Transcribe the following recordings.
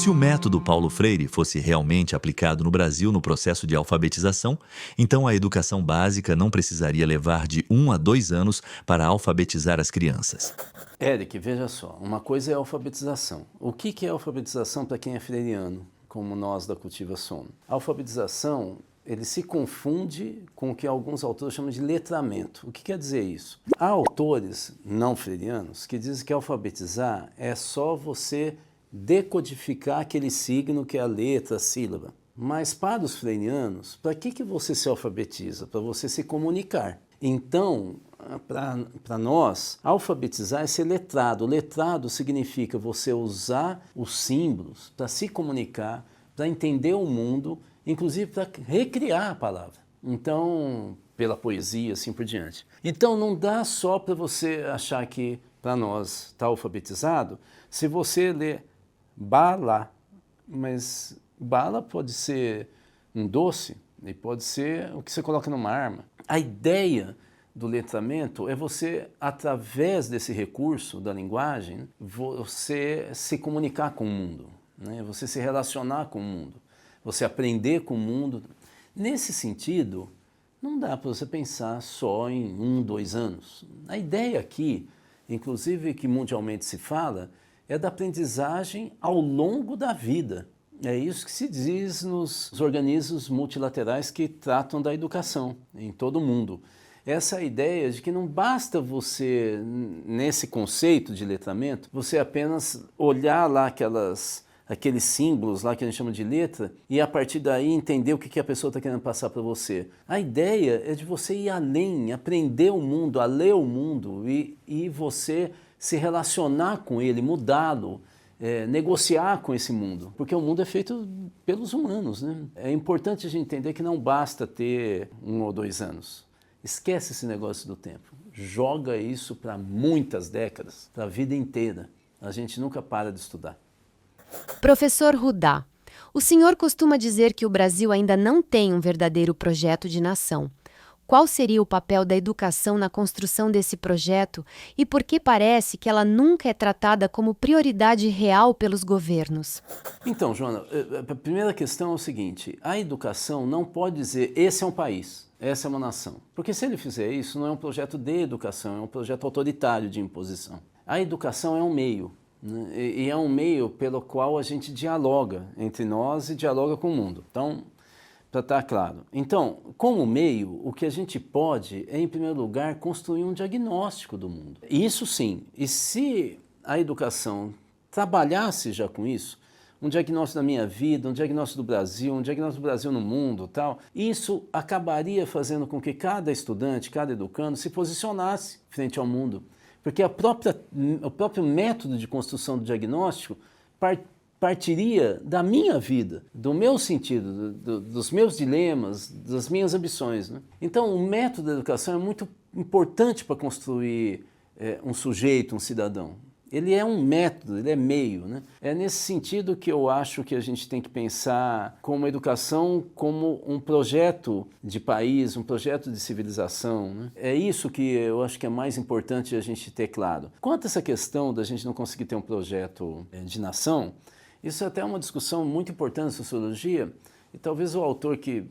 Se o método Paulo Freire fosse realmente aplicado no Brasil no processo de alfabetização, então a educação básica não precisaria levar de 1 a 2 anos para alfabetizar as crianças. Eric, veja só, uma coisa é a alfabetização. O que é alfabetização para quem é freiriano, como nós da Cultiva Sono? A alfabetização, ele se confunde com o que alguns autores chamam de letramento. O que quer dizer isso? Há autores não freirianos que dizem que alfabetizar é só você decodificar aquele signo que é a letra, a sílaba. Mas para os freirianos, para que você se alfabetiza? Para você se comunicar. Então, para nós, alfabetizar é ser letrado. Letrado significa você usar os símbolos para se comunicar, para entender o mundo, inclusive para recriar a palavra. Então, pela poesia, assim por diante. Então, não dá só para você achar que, para nós, está alfabetizado, se você lê bala, mas bala pode ser um doce e pode ser o que você coloca numa arma. A ideia do letramento é você, através desse recurso da linguagem, você se comunicar com o mundo, né? Você se relacionar com o mundo, você aprender com o mundo. Nesse sentido, não dá para você pensar só em 1, 2 anos. A ideia aqui, inclusive que mundialmente se fala, é da aprendizagem ao longo da vida. É isso que se diz nos organismos multilaterais que tratam da educação em todo o mundo. Essa ideia de que não basta você, nesse conceito de letramento, você apenas olhar lá aqueles símbolos lá que a gente chama de letra e a partir daí entender o que a pessoa está querendo passar para você. A ideia é de você ir além, aprender o mundo, a ler o mundo e você se relacionar com ele, mudá-lo, negociar com esse mundo, porque o mundo é feito pelos humanos, né? É importante a gente entender que não basta ter 1 ou 2 anos. Esquece esse negócio do tempo. Joga isso para muitas décadas, para a vida inteira. A gente nunca para de estudar. Professor Rudá, o senhor costuma dizer que o Brasil ainda não tem um verdadeiro projeto de nação. Qual seria o papel da educação na construção desse projeto e por que parece que ela nunca é tratada como prioridade real pelos governos? Então, Joana, a primeira questão é o seguinte: a educação não pode dizer esse é um país, essa é uma nação. Porque se ele fizer isso, não é um projeto de educação, é um projeto autoritário de imposição. A educação é um meio, né? E é um meio pelo qual a gente dialoga entre nós e dialoga com o mundo. Então, para estar claro. Então, como meio, o que a gente pode é, em primeiro lugar, construir um diagnóstico do mundo. Isso sim. E se a educação trabalhasse já com isso, um diagnóstico da minha vida, um diagnóstico do Brasil, um diagnóstico do Brasil no mundo, tal, isso acabaria fazendo com que cada estudante, cada educando se posicionasse frente ao mundo. Porque o próprio método de construção do diagnóstico partiria da minha vida, do meu sentido, dos meus dilemas, das minhas ambições, né? Então, o método da educação é muito importante para construir um sujeito, um cidadão. Ele é um método, ele é meio, né? É nesse sentido que eu acho que a gente tem que pensar como a educação como um projeto de país, um projeto de civilização, né? É isso que eu acho que é mais importante a gente ter claro. Quanto a essa questão da gente não conseguir ter um projeto de nação, isso é até uma discussão muito importante na sociologia, e talvez o autor que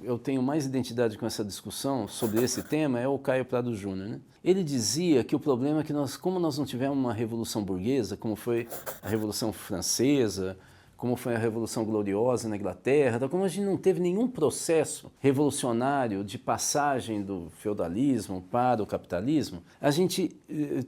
eu tenho mais identidade com essa discussão sobre esse tema é o Caio Prado Júnior, né? Ele dizia que o problema é que como nós não tivemos uma revolução burguesa, como foi a Revolução Francesa, como foi a Revolução Gloriosa na Inglaterra, como a gente não teve nenhum processo revolucionário de passagem do feudalismo para o capitalismo, a gente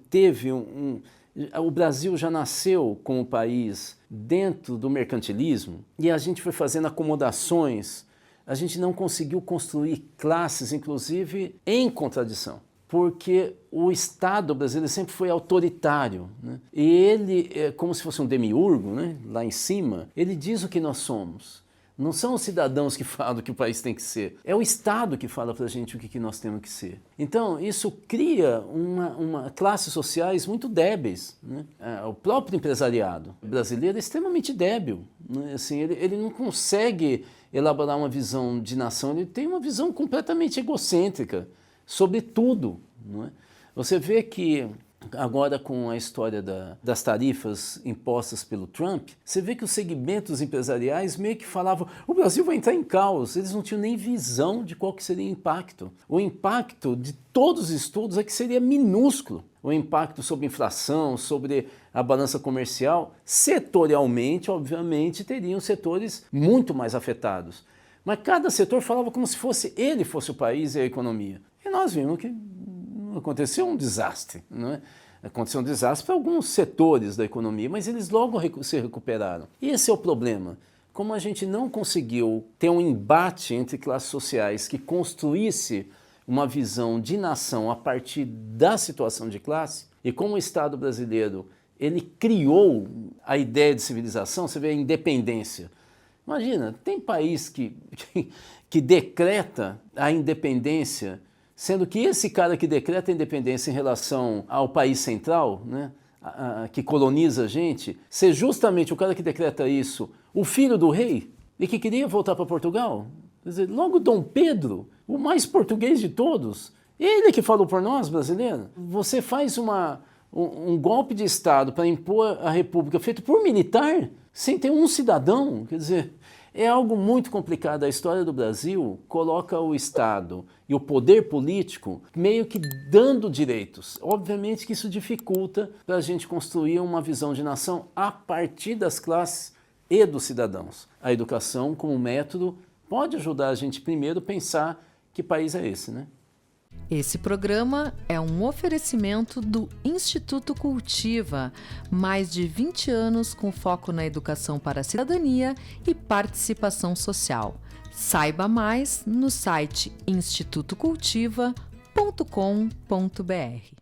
teve o Brasil já nasceu como país dentro do mercantilismo e a gente foi fazendo acomodações, a gente não conseguiu construir classes, inclusive, em contradição, porque o Estado brasileiro sempre foi autoritário, né? E ele, como se fosse um demiurgo, né? Lá em cima, ele diz o que nós somos. Não são os cidadãos que falam o que o país tem que ser, é o Estado que fala para a gente o que nós temos que ser. Então, isso cria uma classes sociais muito débeis, né? O próprio empresariado brasileiro é extremamente débil, né? Assim, ele não consegue elaborar uma visão de nação, ele tem uma visão completamente egocêntrica sobre tudo, não é? Você vê que Agora, com a história das tarifas impostas pelo Trump, você vê que os segmentos empresariais meio que falavam o Brasil vai entrar em caos. Eles não tinham nem visão de qual que seria o impacto. O impacto de todos os estudos é que seria minúsculo. O impacto sobre inflação, sobre a balança comercial, setorialmente, obviamente, teriam setores muito mais afetados. Mas cada setor falava como se ele fosse o país e a economia. E nós vimos que aconteceu um desastre, não é? Aconteceu um desastre para alguns setores da economia, mas eles logo se recuperaram. E esse é o problema. Como a gente não conseguiu ter um embate entre classes sociais que construísse uma visão de nação a partir da situação de classe, e como o Estado brasileiro ele criou a ideia de civilização, você vê a independência. Imagina, tem país que decreta a independência, sendo que esse cara que decreta a independência em relação ao país central, né, que coloniza a gente, ser justamente o cara que decreta isso, o filho do rei, e que queria voltar para Portugal. Quer dizer, logo Dom Pedro, o mais português de todos, ele que falou por nós, brasileiros. Você faz um golpe de Estado para impor a República feito por militar, sem ter um cidadão, quer dizer, é algo muito complicado. A história do Brasil coloca o Estado e o poder político meio que dando direitos. Obviamente que isso dificulta para a gente construir uma visão de nação a partir das classes e dos cidadãos. A educação, como método, pode ajudar a gente primeiro a pensar que país é esse, né? Esse programa é um oferecimento do Instituto Cultiva, mais de 20 anos com foco na educação para a cidadania e participação social. Saiba mais no site institutocultiva.com.br.